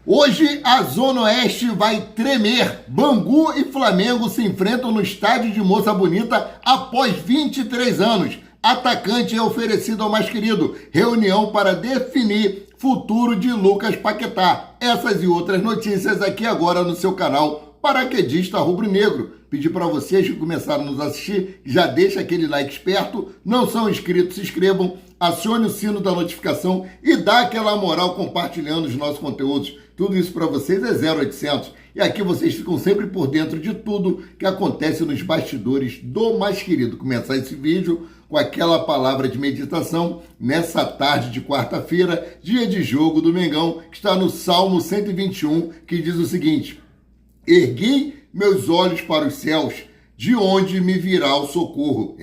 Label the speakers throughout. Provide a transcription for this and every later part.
Speaker 1: Hoje a Zona Oeste vai tremer. Bangu e Flamengo se enfrentam no estádio de Moça Bonita após 23 anos. Atacante é oferecido ao mais querido. Reunião para definir futuro de Lucas Paquetá. Essas e outras notícias aqui agora no seu canal Paraquedista Rubro-Negro. Pedir para vocês que começaram a nos assistir, já deixa aquele like esperto, não são inscritos, se inscrevam, acione o sino da notificação e dá aquela moral compartilhando os nossos conteúdos. Tudo isso para vocês é 0800. E aqui vocês ficam sempre por dentro de tudo que acontece nos bastidores do mais querido. Começar esse vídeo com aquela palavra de meditação nessa tarde de quarta-feira, dia de jogo do Mengão, que está no Salmo 121, que diz o seguinte: ergui meus olhos para os céus, de onde me virá o socorro.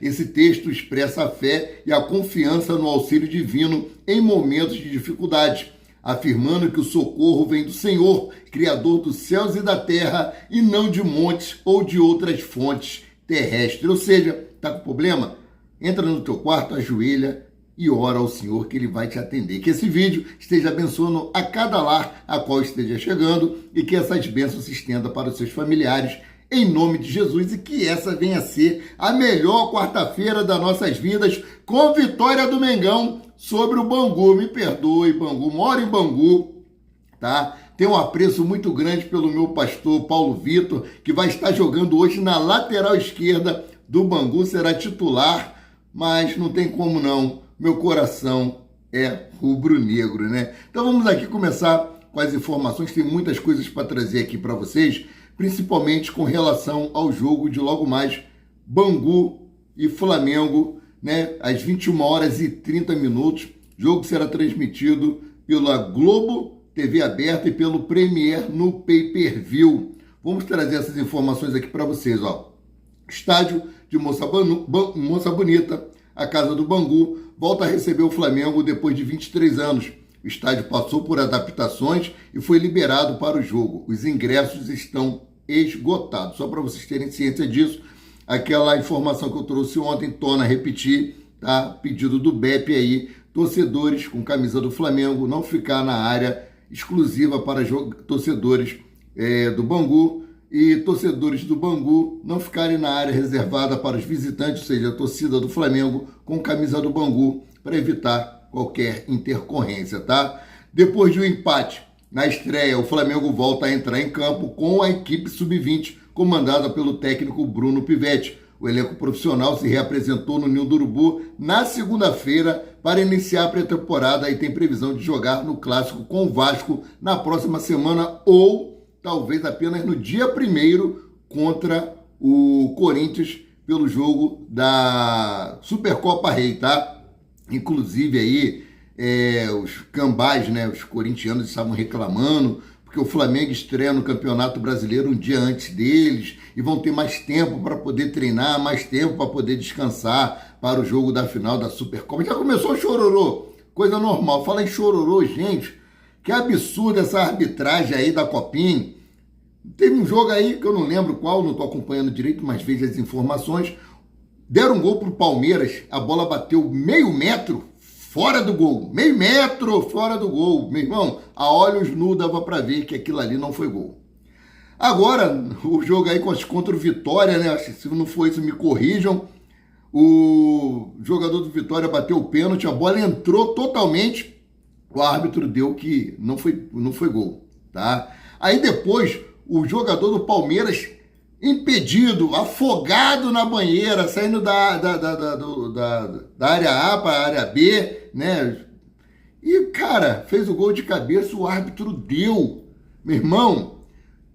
Speaker 1: Esse texto expressa a fé e a confiança no auxílio divino em momentos de dificuldade, afirmando que o socorro vem do Senhor, Criador dos céus e da terra, e não de montes ou de outras fontes terrestres. Ou seja, tá com problema? Entra no teu quarto, ajoelha e ora ao Senhor que Ele vai te atender. Que esse vídeo esteja abençoando a cada lar a qual esteja chegando e que essas bênçãos se estendam para os seus familiares, em nome de Jesus, e que essa venha a ser a melhor quarta-feira das nossas vidas, com vitória do Mengão sobre o Bangu. Me perdoe, Bangu, moro em Bangu, tá? Tenho um apreço muito grande pelo meu pastor Paulo Vitor, que vai estar jogando hoje na lateral esquerda do Bangu, será titular, mas não tem como não, meu coração é rubro-negro, né? Então vamos aqui começar com as informações, tem muitas coisas para trazer aqui para vocês, principalmente com relação ao jogo de logo mais Bangu e Flamengo, né? Às 21h30, jogo que será transmitido pela Globo TV aberta e pelo Premier no Pay-Per-View. Vamos trazer essas informações aqui para vocês, ó. Estádio de Moça Bonita, a casa do Bangu, volta a receber o Flamengo depois de 23 anos. O estádio passou por adaptações e foi liberado para o jogo. Os ingressos estão esgotados. Só para vocês terem ciência disso, aquela informação que eu trouxe ontem, torna a repetir, tá? Pedido do BEP aí, torcedores com camisa do Flamengo não ficar na área exclusiva para torcedores do Bangu, e torcedores do Bangu não ficarem na área reservada para os visitantes, ou seja, a torcida do Flamengo com camisa do Bangu, para evitar qualquer intercorrência, tá? Depois de um empate na estreia, o Flamengo volta a entrar em campo com a equipe sub-20, comandada pelo técnico Bruno Pivetti. O elenco profissional se reapresentou no Ninho do Urubu na segunda-feira para iniciar a pré-temporada e tem previsão de jogar no Clássico com o Vasco na próxima semana ou talvez apenas no dia 1º contra o Corinthians pelo jogo da Supercopa Rei, tá? Inclusive aí os cambais, né, os corintianos estavam reclamando porque o Flamengo estreia no Campeonato Brasileiro um dia antes deles e vão ter mais tempo para poder treinar, mais tempo para poder descansar para o jogo da final da Supercopa. Já começou o chororô, coisa normal. Fala em chororô, gente, que absurdo essa arbitragem aí da Copinha. Teve um jogo aí que eu não lembro qual, não estou acompanhando direito, mas vejo as informações. Deram um gol para o Palmeiras, a bola bateu meio metro fora do gol. Meio metro fora do gol. Meu irmão, a olhos nus dava para ver que aquilo ali não foi gol. Agora, o jogo aí contra o Vitória, né? Se não for isso, me corrijam. O jogador do Vitória bateu o pênalti, a bola entrou totalmente. O árbitro deu que não foi gol, tá? Aí depois, o jogador do Palmeiras impedido, afogado na banheira, saindo da área A para a área B, né? E, cara, fez o gol de cabeça, o árbitro deu. Meu irmão,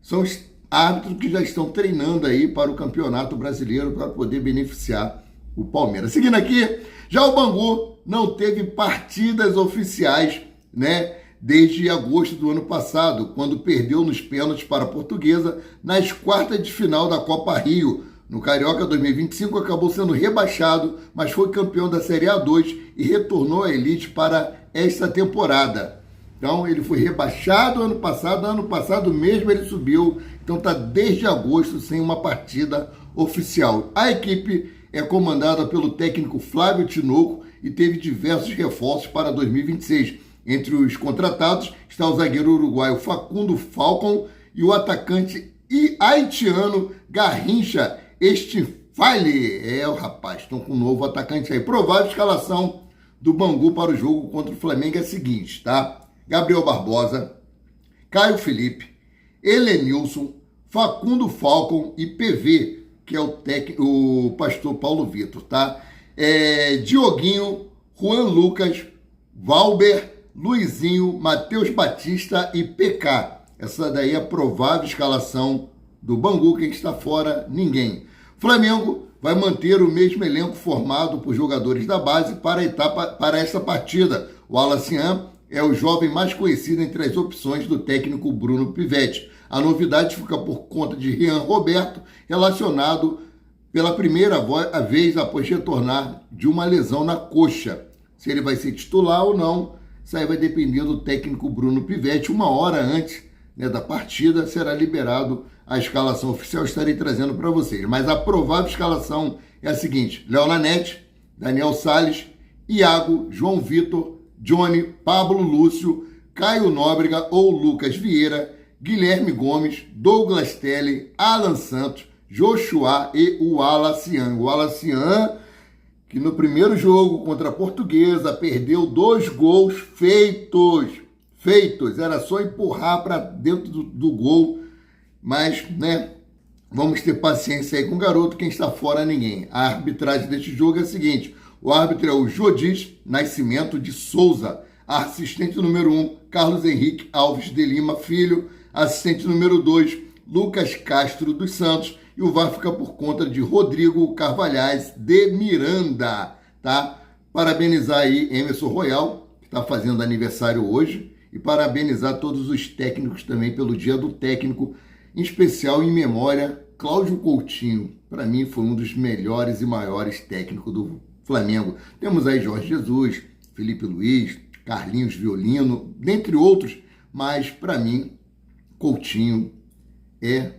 Speaker 1: são os árbitros que já estão treinando aí para o Campeonato Brasileiro para poder beneficiar o Palmeiras. Seguindo aqui, já o Bangu não teve partidas oficiais, né, desde agosto do ano passado, quando perdeu nos pênaltis para a Portuguesa nas quartas de final da Copa Rio. No Carioca 2025 acabou sendo rebaixado, mas foi campeão da Série A2 e retornou à elite para esta temporada. Então ele foi rebaixado ano passado mesmo ele subiu, então está desde agosto sem uma partida oficial. A equipe é comandada pelo técnico Flávio Tinoco e teve diversos reforços para 2026. Entre os contratados está o zagueiro uruguaio Facundo Falcon e o atacante haitiano Garrincha Estifale. O rapaz, estão com um novo atacante aí. Provável escalação do Bangu para o jogo contra o Flamengo é a seguinte, tá? Gabriel Barbosa, Caio Felipe, Helenilson, Facundo Falcon e PV, que é o pastor Paulo Vitor, tá? Dioguinho, Juan Lucas, Valber, Luizinho, Matheus Batista e PK. Essa daí é a provável escalação do Bangu. Quem está fora? Ninguém. Flamengo vai manter o mesmo elenco formado por jogadores da base para esta partida. O Alacian é o jovem mais conhecido entre as opções do técnico Bruno Pivetti. A novidade fica por conta de Rian Roberto, relacionado pela primeira vez após retornar de uma lesão na coxa. Se ele vai ser titular ou não, isso aí vai depender do técnico Bruno Pivetti. Uma hora antes, né, da partida será liberado a escalação oficial, estarei trazendo para vocês. Mas a provável escalação é a seguinte: Léo Nanete, Daniel Salles, Iago, João Vitor, Johnny, Pablo Lúcio, Caio Nóbrega ou Lucas Vieira, Guilherme Gomes, Douglas Telle, Alan Santos, Joshua e o Alacian. O Alacian, que no primeiro jogo contra a Portuguesa perdeu 2 gols feitos. Era só empurrar para dentro do gol. Mas, né, vamos ter paciência aí com o garoto. Quem está fora, ninguém. A arbitragem deste jogo é a seguinte: o árbitro é o Jodis Nascimento de Souza. Assistente número 1, Carlos Henrique Alves de Lima Filho. Assistente número 2, Lucas Castro dos Santos. E o VAR fica por conta de Rodrigo Carvalhais de Miranda, tá? Parabenizar aí Emerson Royal, que está fazendo aniversário hoje. E parabenizar todos os técnicos também pelo Dia do Técnico, em especial em memória, Cláudio Coutinho. Para mim foi um dos melhores e maiores técnicos do Flamengo. Temos aí Jorge Jesus, Felipe Luiz, Carlinhos Violino, dentre outros, mas para mim Coutinho é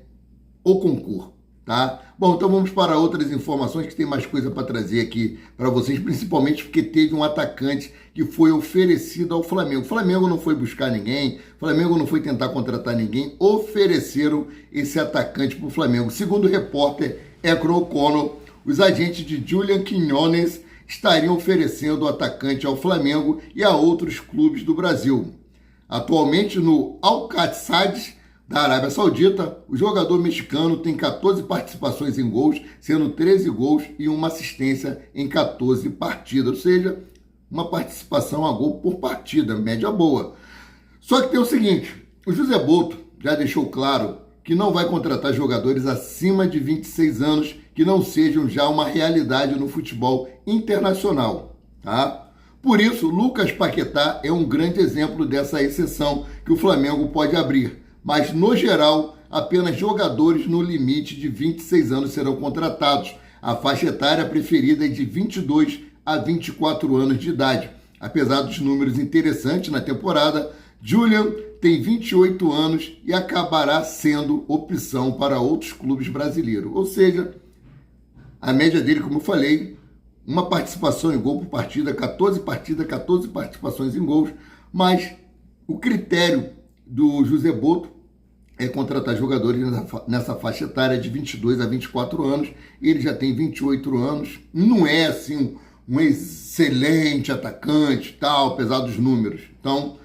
Speaker 1: o concurso, tá? Bom, então vamos para outras informações que tem mais coisa para trazer aqui para vocês, principalmente porque teve um atacante que foi oferecido ao Flamengo. O Flamengo não foi buscar ninguém, o Flamengo não foi tentar contratar ninguém, ofereceram esse atacante para o Flamengo. Segundo o repórter Ekron O'Connor, os agentes de Julian Quinones estariam oferecendo o atacante ao Flamengo e a outros clubes do Brasil. Atualmente no Al-Qassad da Arábia Saudita, o jogador mexicano tem 14 participações em gols, sendo 13 gols e uma assistência em 14 partidas, ou seja, uma participação a gol por partida, média boa. Só que tem o seguinte: o José Boto já deixou claro que não vai contratar jogadores acima de 26 anos que não sejam já uma realidade no futebol internacional, tá? Por isso, Lucas Paquetá é um grande exemplo dessa exceção que o Flamengo pode abrir. Mas, no geral, apenas jogadores no limite de 26 anos serão contratados. A faixa etária preferida é de 22 a 24 anos de idade. Apesar dos números interessantes na temporada, Julian tem 28 anos e acabará sendo opção para outros clubes brasileiros. Ou seja, a média dele, como eu falei, uma participação em gol por partida, 14 participações em gols, mas o critério do José Boto é contratar jogadores nessa faixa etária de 22 a 24 anos. Ele já tem 28 anos, não é assim um excelente atacante, tal, apesar dos números. Então,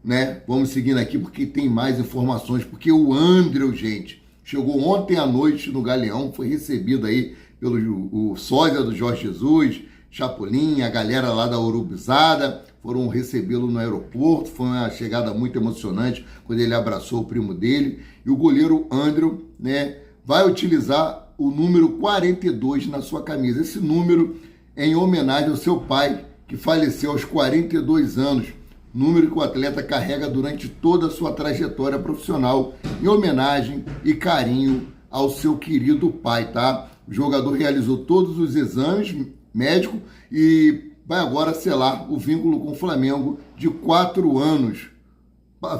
Speaker 1: né, vamos seguindo aqui porque tem mais informações, porque o Andreu, gente, chegou ontem à noite no Galeão, foi recebido aí pelo sósia do Jorge Jesus, Chapolin, a galera lá da Urubizada, foram recebê-lo no aeroporto. Foi uma chegada muito emocionante quando ele abraçou o primo dele. E o goleiro Andreu, né, vai utilizar o número 42 na sua camisa. Esse número é em homenagem ao seu pai, que faleceu aos 42 anos. Número que o atleta carrega durante toda a sua trajetória profissional, em homenagem e carinho ao seu querido pai, tá? O jogador realizou todos os exames médicos e vai agora selar o vínculo com o Flamengo de 4 anos.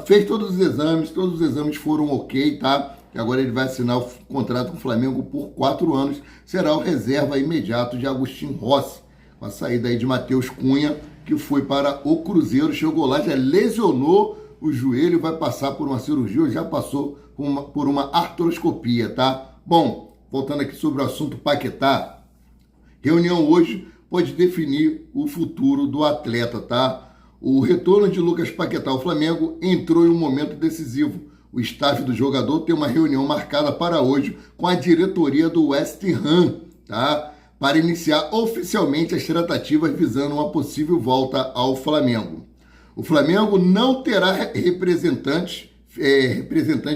Speaker 1: Fez todos os exames foram ok, tá? E agora ele vai assinar o contrato com o Flamengo por 4 anos. Será o reserva imediato de Agostinho Rossi, com a saída aí de Matheus Cunha. que foi para o Cruzeiro, chegou lá, já lesionou o joelho, vai passar por uma cirurgia, já passou por uma artroscopia, tá? Bom, voltando aqui sobre o assunto Paquetá, reunião hoje pode definir o futuro do atleta, tá? O retorno de Lucas Paquetá ao Flamengo entrou em um momento decisivo. O staff do jogador tem uma reunião marcada para hoje com a diretoria do West Ham, tá? Para iniciar oficialmente as tratativas visando uma possível volta ao Flamengo. O Flamengo não terá representante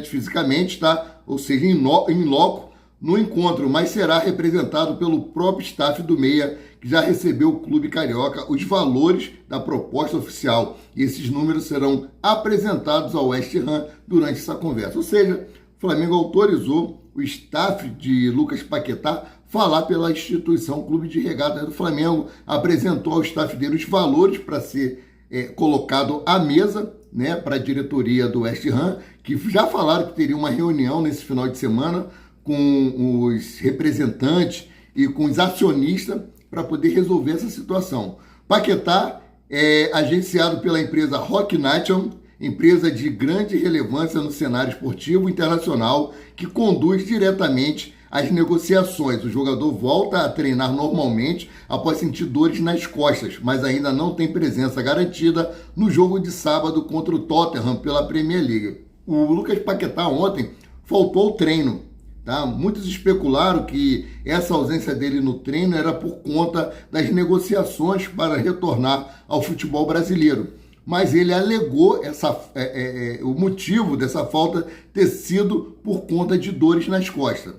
Speaker 1: fisicamente, tá? Ou seja, em loco, no encontro, mas será representado pelo próprio staff do Meia, que já recebeu o clube carioca os valores da proposta oficial. E esses números serão apresentados ao West Ham durante essa conversa. Ou seja, o Flamengo autorizou o staff de Lucas Paquetá falar pela instituição Clube de Regatas do Flamengo, apresentou ao staff dele os valores para ser colocado à mesa, né, para a diretoria do West Ham, que já falaram que teria uma reunião nesse final de semana com os representantes e com os acionistas para poder resolver essa situação. Paquetá é agenciado pela empresa Rock Nation, empresa de grande relevância no cenário esportivo internacional, que conduz diretamente as negociações. O jogador volta a treinar normalmente após sentir dores nas costas, mas ainda não tem presença garantida no jogo de sábado contra o Tottenham pela Premier League. O Lucas Paquetá ontem faltou o treino. Tá? Muitos especularam que essa ausência dele no treino era por conta das negociações para retornar ao futebol brasileiro. Mas ele alegou o motivo dessa falta ter sido por conta de dores nas costas.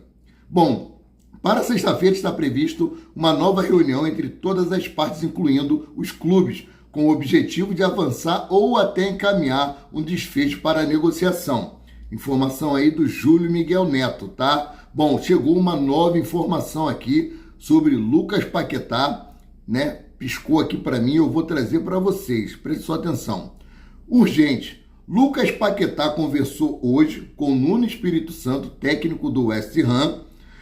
Speaker 1: Bom, para sexta-feira está previsto uma nova reunião entre todas as partes, incluindo os clubes, com o objetivo de avançar ou até encaminhar um desfecho para a negociação. Informação aí do Júlio Miguel Neto, tá? Bom, chegou uma nova informação aqui sobre Lucas Paquetá, né? Piscou aqui para mim, eu vou trazer para vocês. Prestem só atenção. Urgente. Lucas Paquetá conversou hoje com Nuno Espírito Santo, técnico do West Ham,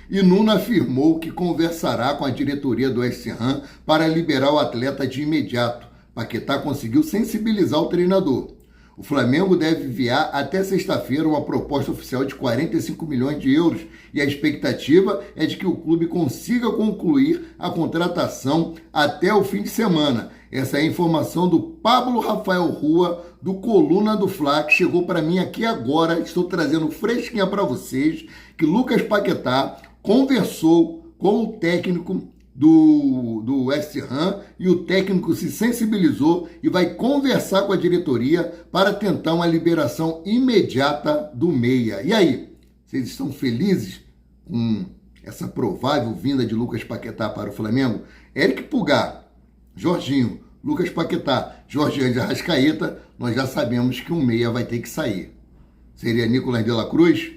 Speaker 1: e Nuno afirmou que conversará com a diretoria do West Ham para liberar o atleta de imediato. Paquetá conseguiu sensibilizar o treinador. O Flamengo deve enviar até sexta-feira uma proposta oficial de 45 milhões de euros e a expectativa é de que o clube consiga concluir a contratação até o fim de semana. Essa é a informação do Pablo Rafael Rua, do Coluna do Fla, que chegou para mim aqui agora. Estou trazendo fresquinha para vocês que Lucas Paquetá conversou com o técnico do West Ham e o técnico se sensibilizou e vai conversar com a diretoria para tentar uma liberação imediata do Meia. E aí, vocês estão felizes com essa provável vinda de Lucas Paquetá para o Flamengo? Eric Pulgar, Jorginho, Lucas Paquetá, Jorginho de Arrascaeta, nós já sabemos que um Meia vai ter que sair. Seria Nicolas de la Cruz?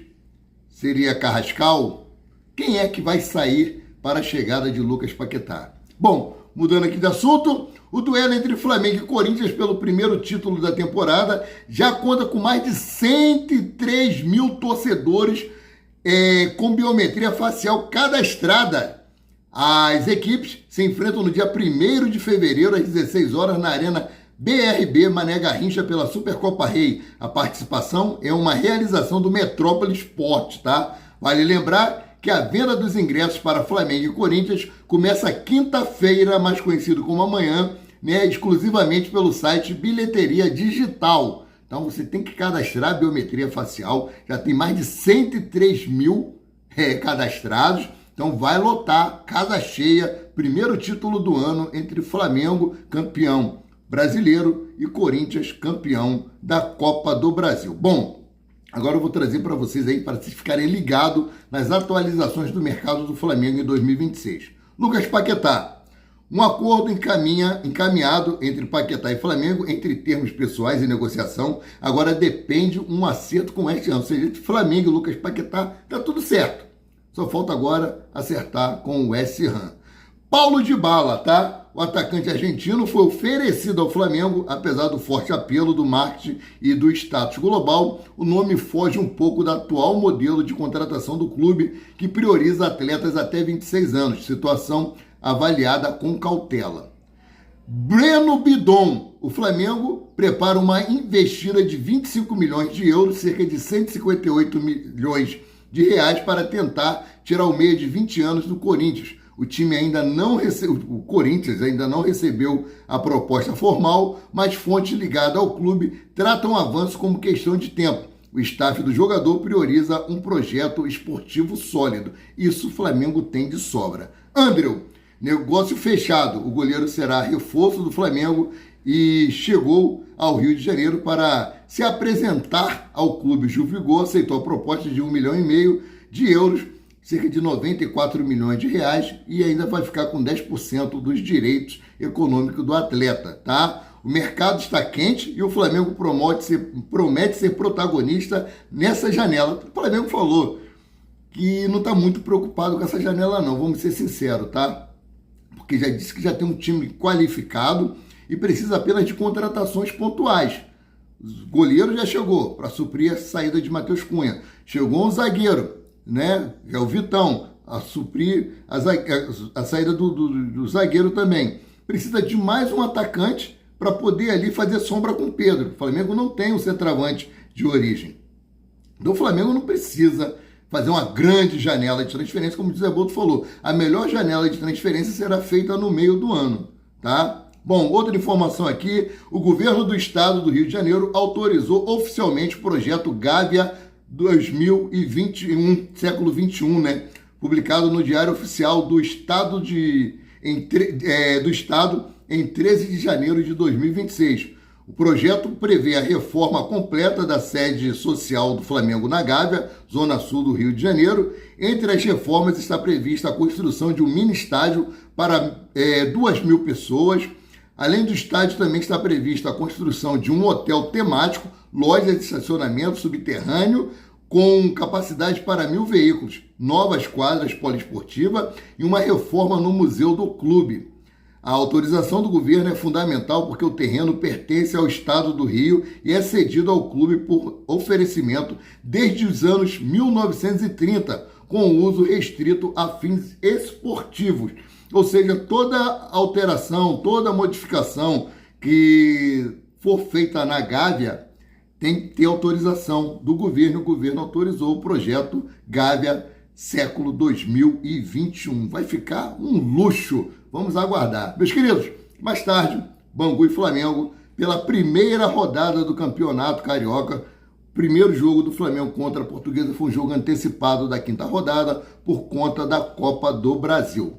Speaker 1: Seria Carrascal? Quem é que vai sair para a chegada de Lucas Paquetá? Bom, mudando aqui de assunto, o duelo entre Flamengo e Corinthians pelo primeiro título da temporada já conta com mais de 103 mil torcedores com biometria facial cadastrada. As equipes se enfrentam no dia 1º de fevereiro, às 16 horas, na Arena BRB Mané Garrincha pela Supercopa Rei. A participação é uma realização do Metrópole Esporte, tá? Vale lembrar que a venda dos ingressos para Flamengo e Corinthians começa quinta-feira, mais conhecido como amanhã, né, exclusivamente pelo site Bilheteria Digital. Então você tem que cadastrar a biometria facial, já tem mais de 103 mil cadastrados, então vai lotar, casa cheia, primeiro título do ano entre Flamengo, campeão brasileiro, e Corinthians, campeão da Copa do Brasil. Bom, agora eu vou trazer para vocês aí, para vocês ficarem ligados nas atualizações do mercado do Flamengo em 2026. Lucas Paquetá. Um acordo encaminhado entre Paquetá e Flamengo, entre termos pessoais e negociação, agora depende um acerto com o West Ham. Ou seja, entre Flamengo e Lucas Paquetá, está tudo certo. Só falta agora acertar com o West Ham. Paulo Dybala, tá? O atacante argentino foi oferecido ao Flamengo, apesar do forte apelo do marketing e do status global. O nome foge um pouco do atual modelo de contratação do clube, que prioriza atletas até 26 anos, situação avaliada com cautela. Breno Bidon. O Flamengo prepara uma investida de 25 milhões de euros, cerca de 158 milhões de reais, para tentar tirar o meia de 20 anos do Corinthians. O Corinthians ainda não recebeu a proposta formal, mas fontes ligadas ao clube tratam o avanço como questão de tempo. O staff do jogador prioriza um projeto esportivo sólido. Isso o Flamengo tem de sobra. Andreu, negócio fechado. O goleiro será reforço do Flamengo e chegou ao Rio de Janeiro para se apresentar ao clube. Gil Vigor aceitou a proposta de 1,5 milhão de euros, cerca de 94 milhões de reais, e ainda vai ficar com 10% dos direitos econômicos do atleta, tá? O mercado está quente e o Flamengo promete ser protagonista nessa janela. O Flamengo falou que não está muito preocupado com essa janela não, vamos ser sinceros, tá? Porque já disse que já tem um time qualificado e precisa apenas de contratações pontuais. O goleiro já chegou para suprir a saída de Matheus Cunha. Chegou um zagueiro, né? É o Vitão, a suprir a saída do zagueiro também. Precisa de mais um atacante para poder ali fazer sombra com o Pedro. O Flamengo não tem um centroavante de origem. Então o Flamengo não precisa fazer uma grande janela de transferência, como o Zé Boto falou. A melhor janela de transferência será feita no meio do ano, tá? Bom, outra informação aqui, o governo do estado do Rio de Janeiro autorizou oficialmente o projeto Gávea 2021, século 21, né? Publicado no Diário Oficial do Estado em 13 de janeiro de 2026. O projeto prevê a reforma completa da sede social do Flamengo na Gávea, zona sul do Rio de Janeiro. Entre as reformas está prevista a construção de um mini estádio para 2.000 pessoas. Além do estádio, também está prevista a construção de um hotel temático, loja de estacionamento subterrâneo com capacidade para 1.000 veículos, novas quadras poliesportivas e uma reforma no museu do clube. A autorização do governo é fundamental porque o terreno pertence ao estado do Rio e é cedido ao clube por oferecimento desde os anos 1930, com uso restrito a fins esportivos. Ou seja, toda alteração, toda modificação que for feita na Gávea tem que ter autorização do governo. O governo autorizou o projeto Gávea século 2021. Vai ficar um luxo. Vamos aguardar. Meus queridos, mais tarde, Bangu e Flamengo, pela primeira rodada do Campeonato Carioca. Primeiro jogo do Flamengo contra a Portuguesa foi um jogo antecipado da quinta rodada por conta da Copa do Brasil.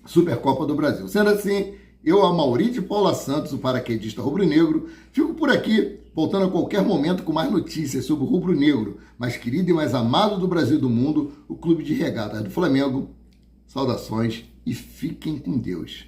Speaker 1: Supercopa do Brasil. Sendo assim, eu, Amaury de Paula Santos, o paraquedista rubro-negro, fico por aqui, voltando a qualquer momento com mais notícias sobre o rubro-negro, mais querido e mais amado do Brasil e do mundo, o Clube de Regatas do Flamengo. Saudações e fiquem com Deus.